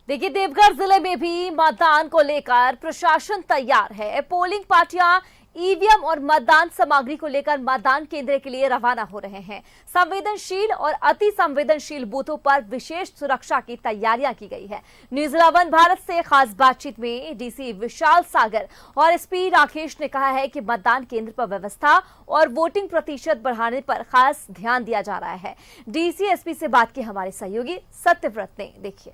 देखिए, देवघर जिले में भी मतदान को लेकर प्रशासन तैयार है। पोलिंग पार्टियां ईवीएम और मतदान सामग्री को लेकर मतदान केंद्र के लिए रवाना हो रहे हैं। संवेदनशील और अति संवेदनशील बूथों पर विशेष सुरक्षा की तैयारियां की गई है। न्यूज 11 भारत से खास बातचीत में डीसी विशाल सागर और एसपी राकेश ने कहा है कि मतदान केंद्र पर व्यवस्था और वोटिंग प्रतिशत बढ़ाने पर खास ध्यान दिया जा रहा है। डीसी एसपी से बात की हमारे सहयोगी सत्यव्रत ने। देखिए,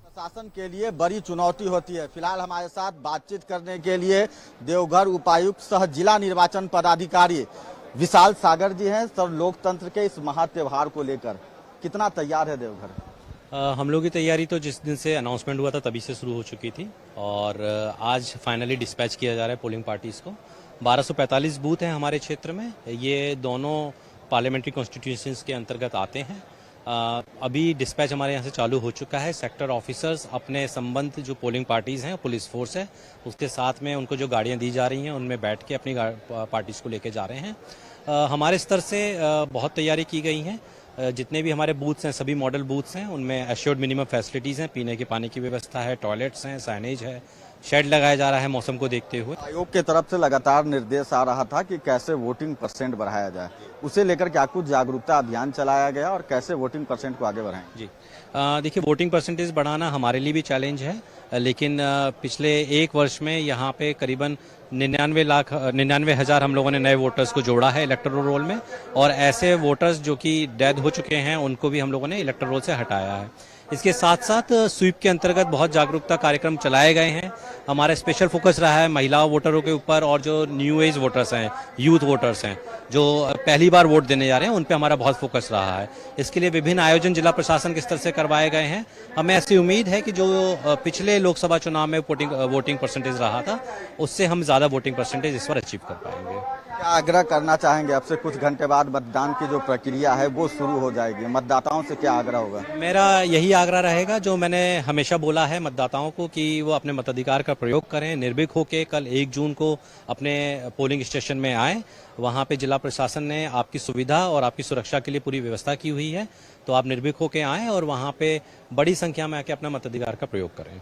प्रशासन के लिए बड़ी चुनौती होती है। फिलहाल हमारे साथ बातचीत करने के लिए देवघर उपायुक्त सह जिला निर्वाचन पदाधिकारी विशाल सागर जी हैं। सर, लोकतंत्र के इस महात्योहार को लेकर कितना तैयार है देवघर? हम लोग की तैयारी तो जिस दिन से अनाउंसमेंट हुआ था तभी से शुरू हो चुकी थी और आज फाइनली डिस्पैच किया जा रहा है पोलिंग पार्टीज को। 1245 बूथ हैं हमारे क्षेत्र में। ये दोनों पार्लियामेंट्री कॉन्स्टिट्यूशंस के अंतर्गत आते हैं। अभी डिस्पैच हमारे यहाँ से चालू हो चुका है। सेक्टर ऑफिसर्स अपने संबंध जो पोलिंग पार्टीज हैं, पुलिस फोर्स है, उसके साथ में उनको जो गाड़ियाँ दी जा रही हैं उनमें बैठ के अपनी पार्टीज को लेके जा रहे हैं। हमारे स्तर से बहुत तैयारी की गई है। जितने भी हमारे बूथ्स हैं, सभी मॉडल बूथ्स हैं, उनमें एश्योर्ड मिनिमम फैसिलिटीज़ हैं। पीने के पानी की व्यवस्था है, टॉयलेट्स हैं, साइनेज है, शेड लगाया जा रहा है मौसम को देखते हुए। आयोग की तरफ से लगातार निर्देश आ रहा था कि कैसे वोटिंग परसेंट बढ़ाया जाए, उसे लेकर क्या कुछ जागरूकता अभियान चलाया गया और कैसे वोटिंग परसेंट को आगे बढ़ाएं? जी, देखिए, वोटिंग परसेंटेज बढ़ाना हमारे लिए भी चैलेंज है, लेकिन पिछले एक वर्ष में यहाँ पे करीबन 99,000 हम लोगों ने नए वोटर्स को जोड़ा है इलेक्टोरल रोल में, और ऐसे वोटर्स जो कि डेड हो चुके हैं उनको भी हम लोगों ने इलेक्टोरल रोल से हटाया है। इसके साथ साथ स्वीप के अंतर्गत बहुत जागरूकता कार्यक्रम चलाए गए हैं। हमारा स्पेशल फोकस रहा है महिला वोटरों के ऊपर, और जो न्यू एज वोटर्स हैं, यूथ वोटर्स हैं, जो पहली बार वोट देने जा रहे हैं, उन पे हमारा बहुत फोकस रहा है। इसके लिए विभिन्न आयोजन जिला प्रशासन के स्तर से करवाए गए हैं। हमें ऐसी उम्मीद है कि जो पिछले लोकसभा चुनाव में वोटिंग परसेंटेज रहा था, उससे हम ज़्यादा वोटिंग परसेंटेज इस बार अचीव कर पाएंगे। क्या आग्रह करना चाहेंगे? अब से कुछ घंटे बाद मतदान की जो प्रक्रिया है वो शुरू हो जाएगी, मतदाताओं से क्या आग्रह होगा? मेरा यही आग्रह रहेगा जो मैंने हमेशा बोला है मतदाताओं को, कि वो अपने मताधिकार का प्रयोग करें, निर्भीक होकर कल 1 जून को अपने पोलिंग स्टेशन में आएँ। वहाँ पे जिला प्रशासन ने आपकी सुविधा और आपकी सुरक्षा के लिए पूरी व्यवस्था की हुई है, तो आप निर्भीक होकर आएँ और वहाँ पे बड़ी संख्या में आके अपना मताधिकार का प्रयोग करें।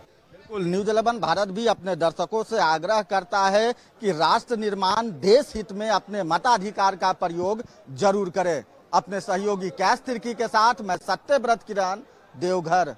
न्यूज 11 भारत भी अपने दर्शकों से आग्रह करता है कि राष्ट्र निर्माण, देश हित में अपने मताधिकार का प्रयोग जरूर करें। अपने सहयोगी कैश तिर्की के साथ मैं सत्यव्रत किरण, देवघर।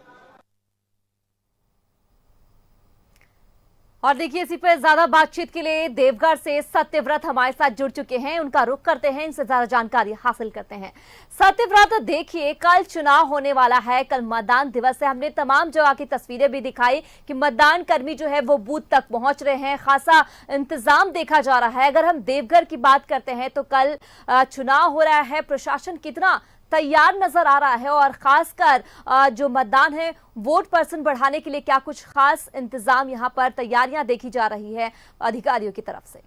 और देखिए, इसी पर ज्यादा बातचीत के लिए देवघर से सत्यव्रत हमारे साथ जुड़ चुके हैं। उनका रुख करते हैं, इनसे ज्यादा जानकारी हासिल करते हैं। सत्यव्रत, देखिए, कल चुनाव होने वाला है, कल मतदान दिवस है। हमने तमाम जगह की तस्वीरें भी दिखाई कि मतदान कर्मी जो है वो बूथ तक पहुंच रहे हैं, खासा इंतजाम देखा जा रहा है। अगर हम देवघर की बात करते हैं तो कल चुनाव हो रहा है, प्रशासन कितना तैयार नजर आ रहा है, और खासकर जो मतदान है वोट परसेंट बढ़ाने के लिए क्या कुछ खास इंतजाम यहां पर तैयारियां देखी जा रही है अधिकारियों की तरफ से?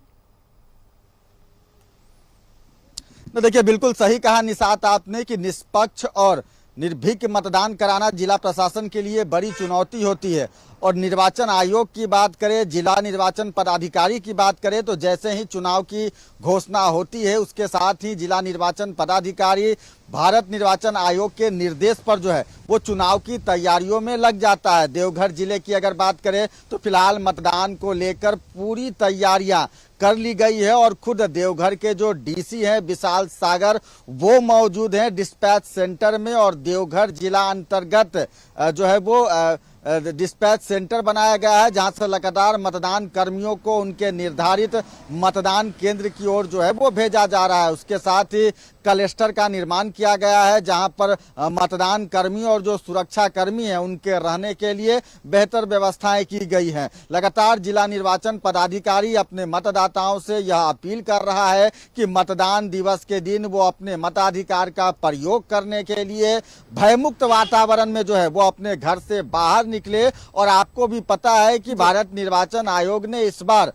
देखिए, बिल्कुल सही कहा निशात आपने कि निष्पक्ष और निर्भीक मतदान कराना जिला प्रशासन के लिए बड़ी चुनौती होती है। और निर्वाचन आयोग की बात करें, जिला निर्वाचन पदाधिकारी की बात करें, तो जैसे ही चुनाव की घोषणा होती है उसके साथ ही जिला निर्वाचन पदाधिकारी भारत निर्वाचन आयोग के निर्देश पर जो है वो चुनाव की तैयारियों में लग जाता है। देवघर जिले की अगर बात करें तो फिलहाल मतदान को लेकर पूरी तैयारियां कर ली गई है, और खुद देवघर के जो डीसी हैं विशाल सागर, वो मौजूद हैं डिस्पैच सेंटर में। और देवघर जिला अंतर्गत जो है वो डिस्पैच सेंटर बनाया गया है, जहां से लगातार मतदान कर्मियों को उनके निर्धारित मतदान केंद्र की ओर जो है वो भेजा जा रहा है। उसके साथ ही क्लस्टर का निर्माण किया गया है, जहां पर मतदान कर्मी और जो सुरक्षा कर्मी हैं उनके रहने के लिए बेहतर व्यवस्थाएं की गई हैं। लगातार जिला निर्वाचन पदाधिकारी अपने मतदाताओं से यह अपील कर रहा है कि मतदान दिवस के दिन वो अपने मताधिकार का प्रयोग करने के लिए भयमुक्त वातावरण में जो है वो अपने घर से बाहर निकले। और आपको भी पता है कि भारत निर्वाचन आयोग ने इस बार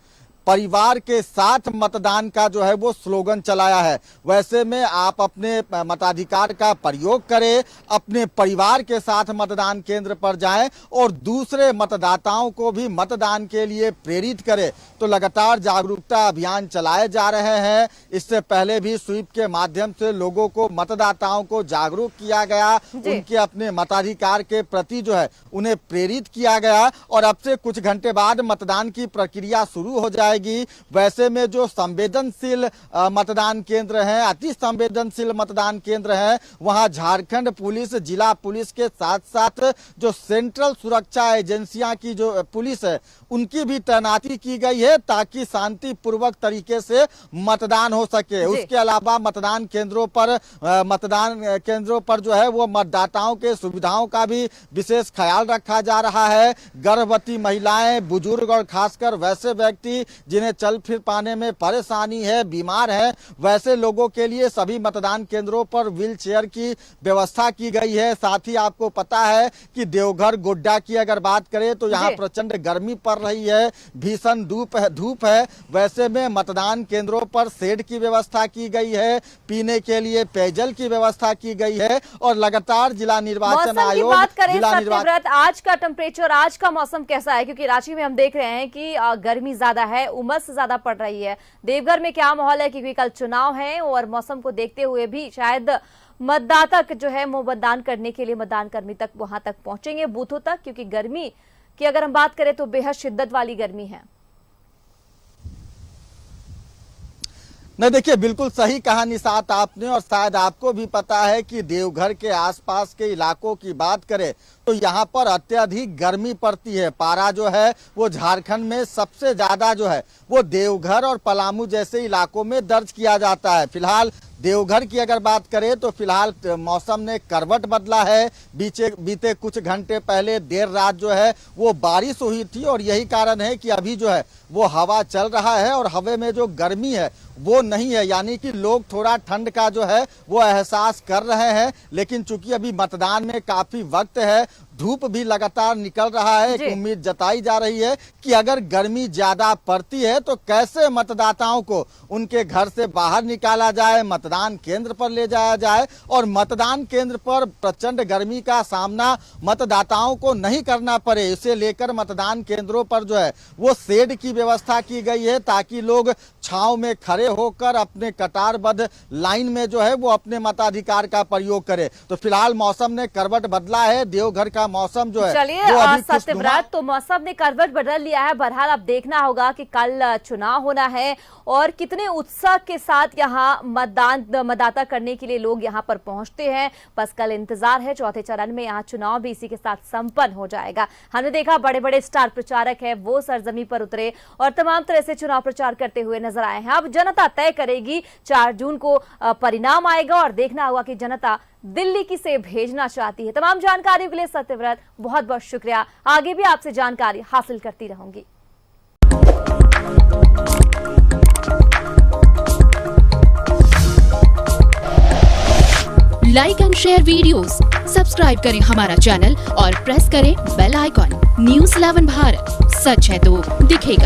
परिवार के साथ मतदान का जो है वो स्लोगन चलाया है। वैसे में आप अपने मताधिकार का प्रयोग करें, अपने परिवार के साथ मतदान केंद्र पर जाएं और दूसरे मतदाताओं को भी मतदान के लिए प्रेरित करें। तो लगातार जागरूकता अभियान चलाए जा रहे हैं। इससे पहले भी स्वीप के माध्यम से लोगों को, मतदाताओं को जागरूक किया गया, उनके अपने मताधिकार के प्रति जो है उन्हें प्रेरित किया गया और अब से कुछ घंटे बाद मतदान की प्रक्रिया शुरू हो जाएगी। वैसे में जो संवेदनशील मतदान केंद्र हैं, अति संवेदनशील मतदान केंद्र हैं, वहां झारखंड पुलिस, जिला पुलिस के साथ साथ जो सेंट्रल सुरक्षा एजेंसियां की जो पुलिस है उनकी भी तैनाती की गई है ताकि शांतिपूर्वक तरीके से मतदान हो सके। उसके अलावा मतदान केंद्रों पर जो है वो मतदाताओं के सुविधाओं का भी विशेष ख्याल रखा जा रहा है। गर्भवती महिलाएं, बुजुर्ग और खासकर वैसे व्यक्ति जिन्हें चल फिर पाने में परेशानी है, बीमार है, वैसे लोगों के लिए सभी मतदान केंद्रों पर व्हील चेयर की व्यवस्था की गई है। साथ ही आपको पता है कि देवघर गोड्डा की अगर बात करें तो यहाँ प्रचंड गर्मी पड़ रही है, भीषण धूप है। वैसे में मतदान केंद्रों पर शेड की व्यवस्था की गई है, पीने के लिए पेयजल की व्यवस्था की गई है और लगातार जिला निर्वाचन आयोग, आज का टेम्परेचर, आज का मौसम कैसा है? क्योंकि रांची में हम देख रहे हैं कि गर्मी ज्यादा है, उमस ज्यादा पड़ रही है। देवघर में क्या माहौल है? क्योंकि कल चुनाव है और मौसम को देखते हुए भी शायद मतदाता जो है वो मतदान करने के लिए मतदान कर्मी तक वहां तक पहुंचेंगे, बूथों तक, क्योंकि गर्मी की अगर हम बात करें तो बेहद शिद्दत वाली गर्मी है। नहीं, देखिए बिल्कुल सही कहा निशात आपने और शायद आपको भी पता है कि देवघर के आसपास के इलाकों की बात करें तो यहाँ पर अत्यधिक गर्मी पड़ती है। पारा जो है वो झारखंड में सबसे ज्यादा जो है वो देवघर और पलामू जैसे इलाकों में दर्ज किया जाता है। फिलहाल देवघर की अगर बात करें तो फिलहाल मौसम ने करवट बदला है। बीते कुछ घंटे पहले देर रात जो है वो बारिश हुई थी और यही कारण है कि अभी जो है वो हवा चल रहा है और हवा में जो गर्मी है वो नहीं है, यानी कि लोग थोड़ा ठंड का जो है वो एहसास कर रहे हैं। लेकिन चूंकि अभी मतदान में काफी वक्त है, धूप भी लगातार निकल रहा है, एक उम्मीद जताई जा रही है कि अगर गर्मी ज्यादा पड़ती है तो कैसे मतदाताओं को उनके घर से बाहर निकाला जाए, मतदान केंद्र पर ले जाया जाए और मतदान केंद्र पर प्रचंड गर्मी का सामना मतदाताओं को नहीं करना पड़े। इसे लेकर मतदान केंद्रों पर जो है वो शेड की व्यवस्था की गई है ताकि लोग छांव में खड़े होकर अपने कतारबद्ध लाइन में जो है वो अपने मताधिकार का प्रयोग करें। तो फिलहाल मौसम ने करवट बदला है, देवघर का मौसम जो है, चलिए सत्यव्रत, तो मौसम ने करवट बदल लिया है। बहरहाल अब देखना होगा कि कल चुनाव होना है और कितने उत्साह के साथ यहाँ मतदाता करने के लिए लोग यहाँ पर पहुंचते हैं। बस कल इंतजार है, चौथे चरण में यहाँ चुनाव भी इसी के साथ संपन्न हो जाएगा। हमने देखा बड़े बड़े स्टार प्रचारक है वो सरजमी पर उतरे और तमाम तरह से चुनाव प्रचार करते हुए नजर आए हैं। अब जनता तय करेगी, 4 जून को परिणाम आएगा और देखना होगा कि जनता दिल्ली किसे भेजना चाहती है। तमाम जानकारी के लिए सत्यव्रत बहुत बहुत शुक्रिया। आगे भी आपसे जानकारी हासिल करती रहूंगी। Like and share videos, subscribe करें हमारा चैनल और प्रेस करें बेल आइकॉन। न्यूज़ 11 भारत, सच है तो दिखेगा।